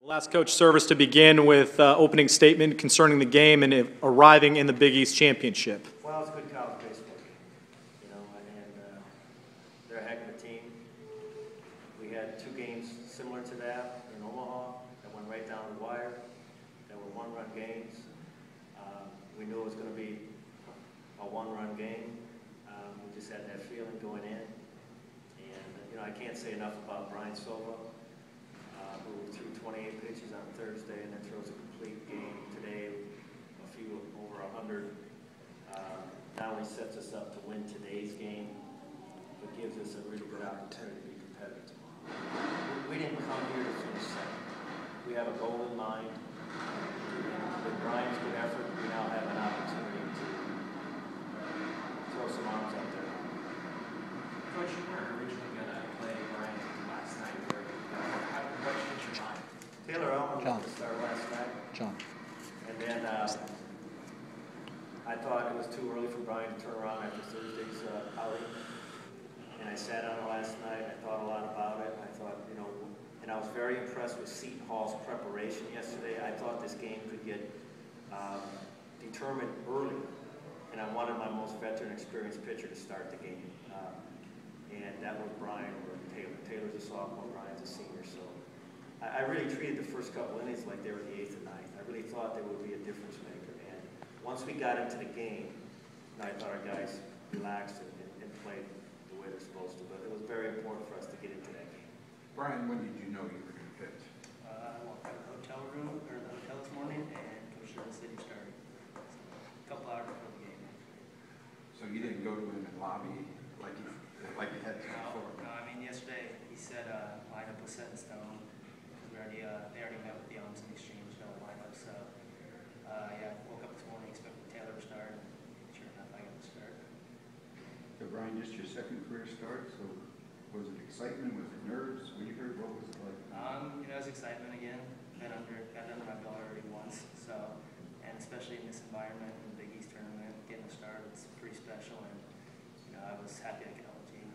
We'll ask Coach Service to begin with opening statement concerning the game and arriving in the Big East Championship. Well, it's a good college baseball game, and they're a heck of a team. We had two games similar to that in Omaha that went right down the wire. That were one-run games. We knew it was going to be a one-run game. We just had that feeling going in. And, I can't say enough about Brian Silva, who threw 28 pitches on Thursday and then throws a complete game today, a few over 100. Not only sets us up to win today's game, but gives us a really good opportunity to be competitive tomorrow. We didn't come here to finish second. We have a goal in mind. With Brian's good effort, we now have an opportunity to throw some arms out there. Coach, you weren't originally going to play Brian last night. What changed your mind? Taylor Elman was to start last night. John. And then I thought it was too early for Brian to turn around after Thursday's outing. And I sat on it last night. I thought a lot about it. I thought, and I was very impressed with Seton Hall's preparation yesterday. I thought this game could get determined early. And I wanted my most veteran, experienced pitcher to start the game. And that was Brian or Taylor. Taylor's a sophomore, Brian's a senior. So I really treated the first couple innings like they were the 8th and 9th. I really thought there would be a difference maker. And once we got into the game, I thought our guys relaxed and played the way they're supposed to. But it was very important for us to get into that game. Brian, when did you know you were going to pitch? I walked out of the hotel room, or the hotel this morning, and Coach Service said he started. A couple hours before the game. So you didn't go to him in lobby like you had to before? No, I mean, yesterday he said lineup was set in stone. They already met with the arms and exchanged lineup. So, yeah, woke up this morning expecting Taylor to start, and sure enough, I got to start. So Brian, just your second career start, so was it excitement, was it nerves? When you heard, what was it like? It was excitement again. Got under my belt already once, so, and especially in this environment, in the Big East tournament, getting a start, it's pretty special, and I was happy I could help the team.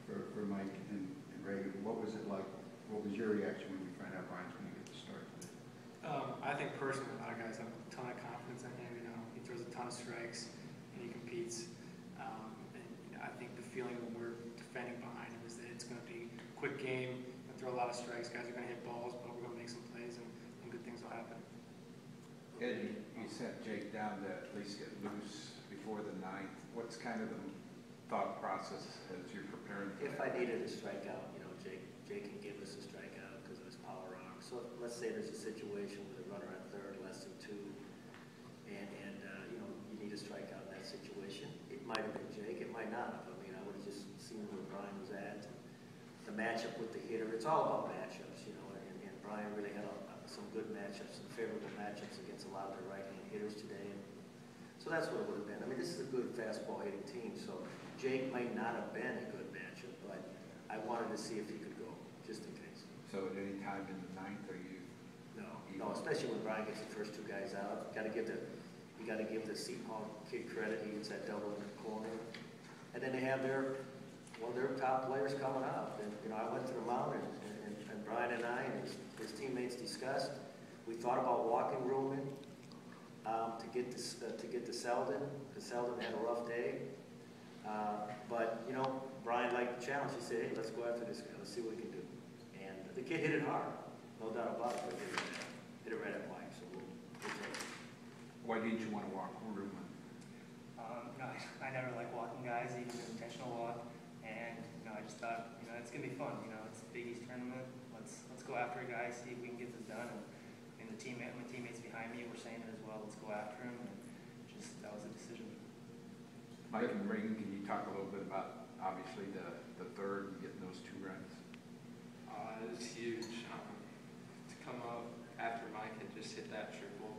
For Mike and Reagan, what was it like? What was your reaction when you found out Brian's going to get the start today? I think personally, a lot of guys have a ton of confidence in him. He throws a ton of strikes and he competes. And I think the feeling when we're defending behind him is that it's going to be a quick game. We'll throw a lot of strikes. Guys are going to hit balls, but we're going to make some plays and good things will happen. Ed, you sent Jake down to at least get loose before the 9th. What's kind of the thought process as you're preparing for If that? I needed a strikeout, Jake can give us a strikeout because of his power arm. So let's say there's a situation with a runner at third, less than 2, and you need a strikeout in that situation. It might have been Jake, it might not have. I mean, I would have just seen where Brian was at. The matchup with the hitter, it's all about matchups, and Brian really had some good matchups, some favorable matchups against a lot of the right-hand hitters today. And so that's what it would have been. I mean, this is a good fastball hitting team, so Jake might not have been a good matchup, but I wanted to see if he could go, just in case. So at any time in the 9th, are you? No, especially when Brian gets the first 2 guys out. You got to give the Seton Hall kid credit. He gets that double in the corner, and then they have one of their top players coming out. And I went to the mound, and Brian and I and his teammates discussed. We thought about walking Ruhlman to get to Seldon, because Seldon had a rough day. But Brian liked the challenge. He said, "Hey, let's go after this guy. Let's see what we can do." And the kid hit it hard, no doubt about it. But hit it right at Mike. So we'll take it. Why didn't you want to walk Ruhlman? I never like walking guys, even an intentional walk. And I just thought, it's gonna be fun. It's the Big East tournament. Let's go after a guy, see if we can get this done. And my teammates behind me were saying it as well. Let's go after him. And that was a decision. Mike and Reagan, can you talk a little bit about obviously the third and getting those 2 runs? It was huge to come up after Mike had just hit that triple.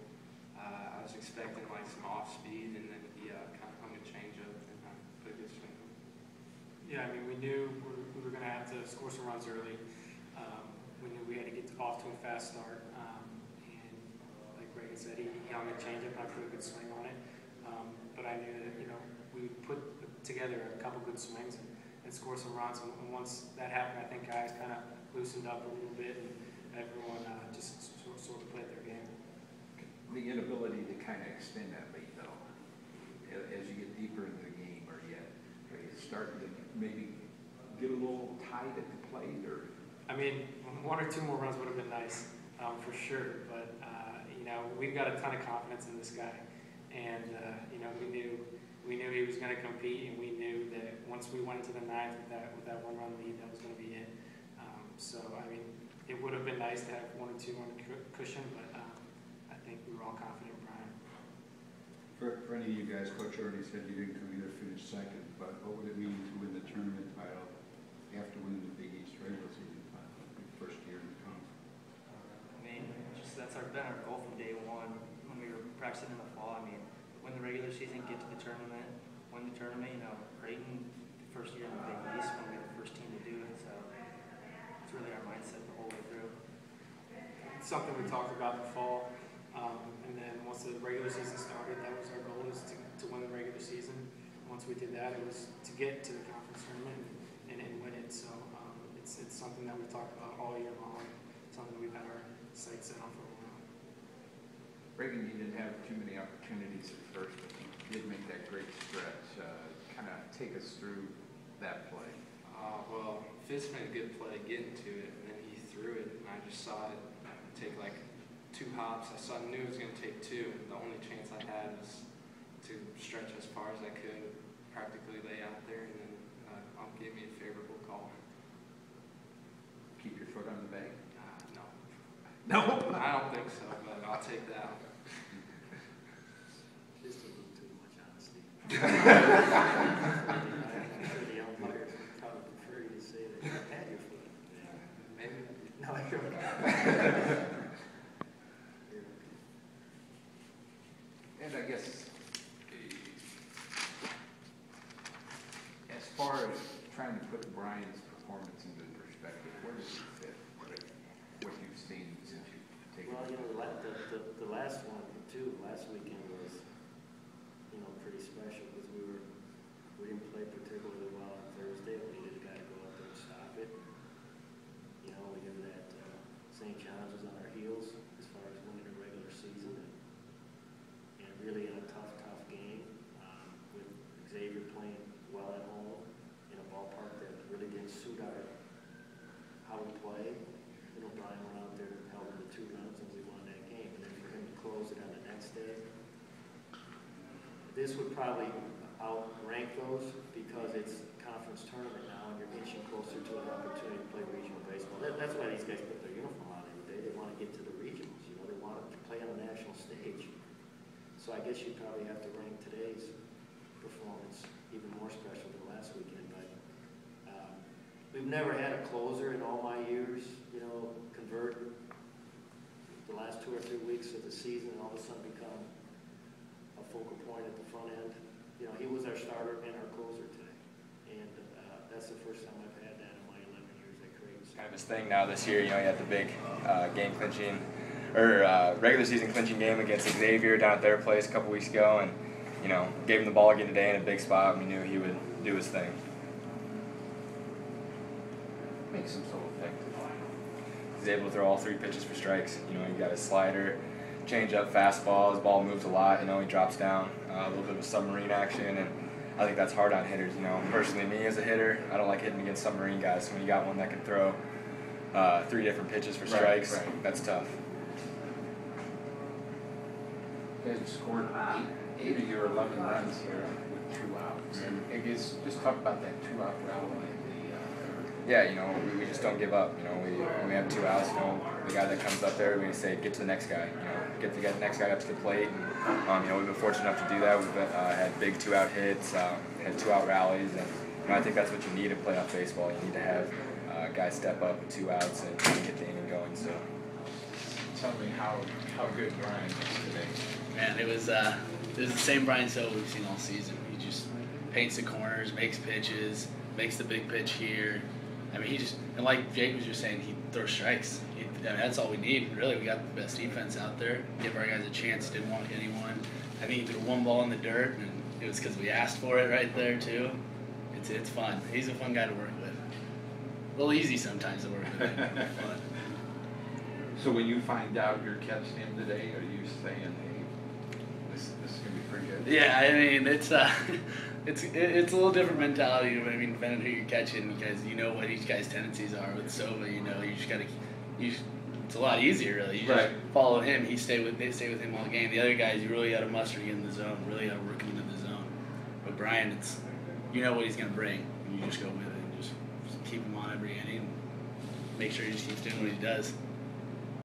I was expecting some off speed, and then he kind of hung a changeup and put a good swing. Yeah, I mean, we knew we were going to have to score some runs early. We knew we had to get off to a fast start. And like Reagan said, he hung a changeup and I put a good swing on it. But I knew that, we would put together a couple good swings and score some runs. And once that happened, I think guys kind of loosened up a little bit. And everyone just sort of played their game. The inability to kind of extend that lead, though, as you get deeper into the game, are you starting to maybe get a little tight at the plate, or? I mean, 1 or 2 more runs would have been nice, for sure. But we've got a ton of confidence in this guy, and we knew he was going to compete, and we knew that once we went into the 9th with that 1-run lead, that was going to be it. So I mean, it would have been nice to have 1 or 2 on the cushion, but I think we were all confident in Brian. For any of you guys, Coach already said you didn't come either finish second, but what would it mean to win the tournament title after winning the Big East regular season title, your first year in the conference? I mean, that's been our goal from day one when we were practicing in the fall. I mean, win the regular season, get to the tournament, win the tournament. Creighton, the first year in the Big East, want to be the first team to do it. So it's really our mindset the whole way through. It's something we talked about in the fall, and then once the regular season started, that was our goal, is to win the regular season. Once we did that, it was to get to the conference tournament and win it. So it's something that we've talked about all year long, something we've had our sights set on for a while. Reagan, you didn't have too many opportunities at first, but you did make that great stretch. Kind of take us through that play. Well, Fitz made a good play getting to it, and then he threw it, and I just saw it take like 2 hops. I knew it was going to take 2, and the only chance I had was to stretch as far as I could, practically lay out there, and then give me a favorable call. Keep your foot on the bag? No. No? I don't think so, but I'll take that. Just a little too much honesty. I'm sure the umpires would probably prefer you to say that you had your foot. Maybe. No, you're okay. And I guess, as far as trying to put Brian's performance into perspective, where does he fit? What you've seen since you've taken Well, the last one too, last weekend was, pretty special because we didn't play particularly well on Thursday. We needed a guy to go out there and stop it. We knew that St. John's was on our heels as far as winning the regular season, and really in a tough game with Xavier playing well at home in a ballpark that really didn't suit how we play. Brian went out there and held him to 2 runs, and we won that game. And then for him to close it on the next day, this would probably outrank those because it's conference tournament now, and you're inching closer to an opportunity to play regional baseball. That's why these guys put their uniform on every day. They want to get to the regionals. They want to play on a national stage. So I guess you'd probably have to rank today's performance even more special than last weekend. But we've never had a closer in all my years, convert the last 2 or 3 weeks of the season and all of a sudden become a focal point at the front end. He was our starter and our closer today. And that's the first time I've had that in my 11 years at Creighton. Kind of his thing now this year. He had the big regular season clinching game against Xavier down at their place a couple weeks ago, and gave him the ball again today in a big spot. We knew he would do his thing. makes him so effective? He's able to throw all 3 pitches for strikes. He got his slider, change-up, fastball. His ball moves a lot. He drops down, a little bit of submarine action, and I think that's hard on hitters. Personally, me as a hitter, I don't like hitting against submarine guys. So when you got one that can throw 3 different pitches for strikes, that's tough. You guys have scored 8 of your 11 runs here with 2 outs. And I guess just talk about that 2-out rally. Yeah, we just don't give up. When we have 2 outs, the guy that comes up there, we're going to say, get to the next guy. Get the next guy up to the plate. And, we've been fortunate enough to do that. We've had big 2-out hits, had 2-out rallies, and I think that's what you need in playoff baseball. You need to have guys step up with 2 outs and get the inning going. So, Tell me how good Brian is today. Man, it was the same Brian Sell we've seen all season. He just paints the corners, makes pitches, makes the big pitch here. I mean, and like Jake was just saying, he throws strikes. That's all we need, really. We got the best defense out there. Give our guys a chance. Didn't want anyone. I think he threw 1 ball in the dirt, and it was because we asked for it right there, too. It's fun. He's a fun guy to work with. A little easy sometimes to work with him. Fun. So when you find out you're catching him today, are you saying, hey, this is gonna be pretty good? Yeah, I mean it's it's a little different mentality. I mean, depending on who you're catching, because you know what each guy's tendencies are. With Sova, you know, you just gotta it's a lot easier really. You just follow him. They stay with him all game. The other guys, you really gotta muster to get in the zone. Really gotta work him into the zone. But Brian, it's you know what he's gonna bring, and you just go with it. And just keep him on every inning. Make sure he just keeps doing what he does.